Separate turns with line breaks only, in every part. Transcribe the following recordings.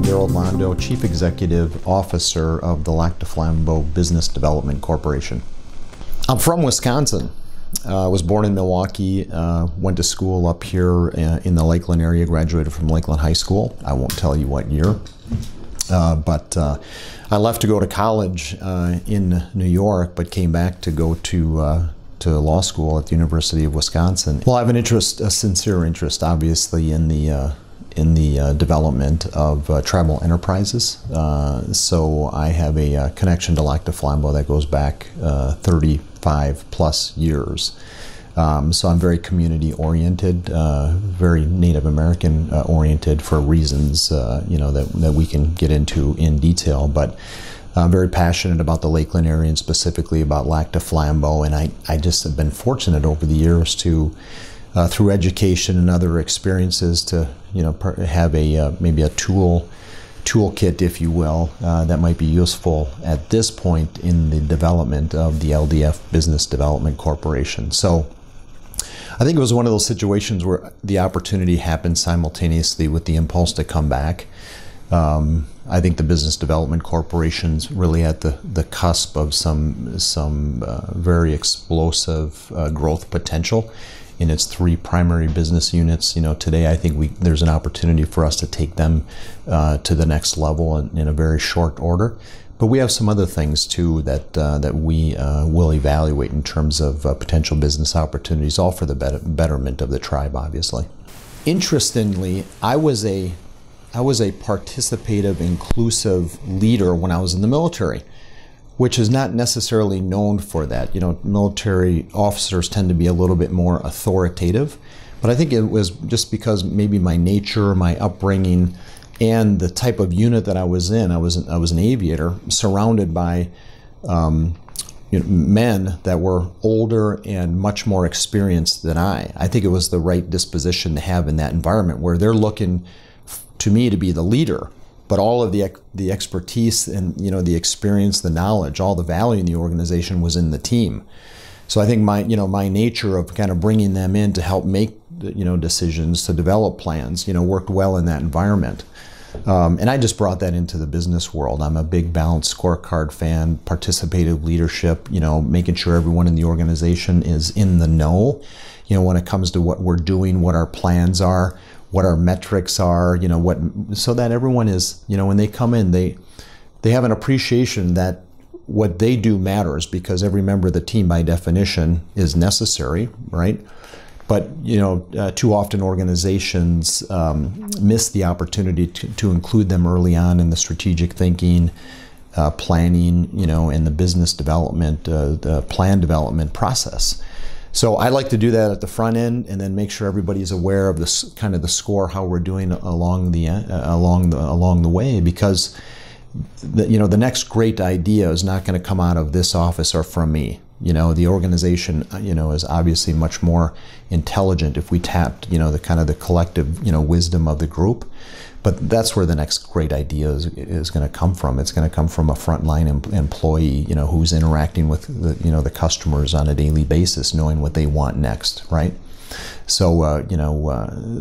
Darold Londo, Chief Executive Officer of the Lac du Flambeau Business Development Corporation. I'm from Wisconsin. I was born in Milwaukee, went to school up here in the Lakeland area, graduated from Lakeland High School. I won't tell you what year. But I left to go to college in New York, but came back to go to law school at the University of Wisconsin. Well, I have an interest, a sincere interest, obviously, in the development of tribal enterprises. So I have a connection to Lac du Flambeau that goes back 35 plus years. So I'm very community oriented, very Native American oriented for reasons that we can get into in detail. But I'm very passionate about the Lakeland area and specifically about Lac du Flambeau. And I just have been fortunate over the years to, through education and other experiences, to have maybe a toolkit, if you will, that might be useful at this point in the development of the LDF Business Development Corporation. So I think it was one of those situations where the opportunity happened simultaneously with the impulse to come back. I think the Business Development Corporation's really at the cusp of some very explosive growth potential in its three primary business units. Today I think there's an opportunity for us to take them to the next level in a very short order. But we have some other things too that we will evaluate in terms of potential business opportunities, all for the betterment of the tribe, obviously. Interestingly, I was a participative, inclusive leader when I was in the military, which is not necessarily known for that. Military officers tend to be a little bit more authoritative, but I think it was just because maybe my nature, my upbringing, and the type of unit that I was in. I was an aviator, surrounded by men that were older and much more experienced than I. I think it was the right disposition to have in that environment where they're looking to me to be the leader, but all of the expertise and the experience, the knowledge, all the value in the organization was in the team. So I think my nature of kind of bringing them in to help make decisions, to develop plans, worked well in that environment. And I just brought that into the business world. I'm a big balanced scorecard fan, participative leadership, making sure everyone in the organization is in the know, when it comes to what we're doing, what our plans are, what our metrics are, so that everyone is, when they come in, they have an appreciation that what they do matters, because every member of the team by definition is necessary, right? But too often organizations miss the opportunity to include them early on in the strategic thinking, planning, and the business development, the plan development process. So I like to do that at the front end, and then make sure everybody's aware of this kind of the score, how we're doing along the way, because the next great idea is not going to come out of this office or from me. The organization, is obviously much more intelligent if we tapped, the kind of the collective, wisdom of the group. But that's where the next great idea is going to come from. It's going to come from a frontline employee, who's interacting with the customers on a daily basis, knowing what they want next, right? So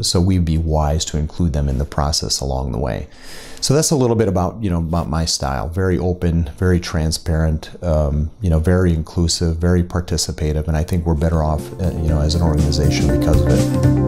so we'd be wise to include them in the process along the way. So that's a little bit about about my style. Very open, very transparent, very inclusive, very participative, and I think we're better off as an organization because of it.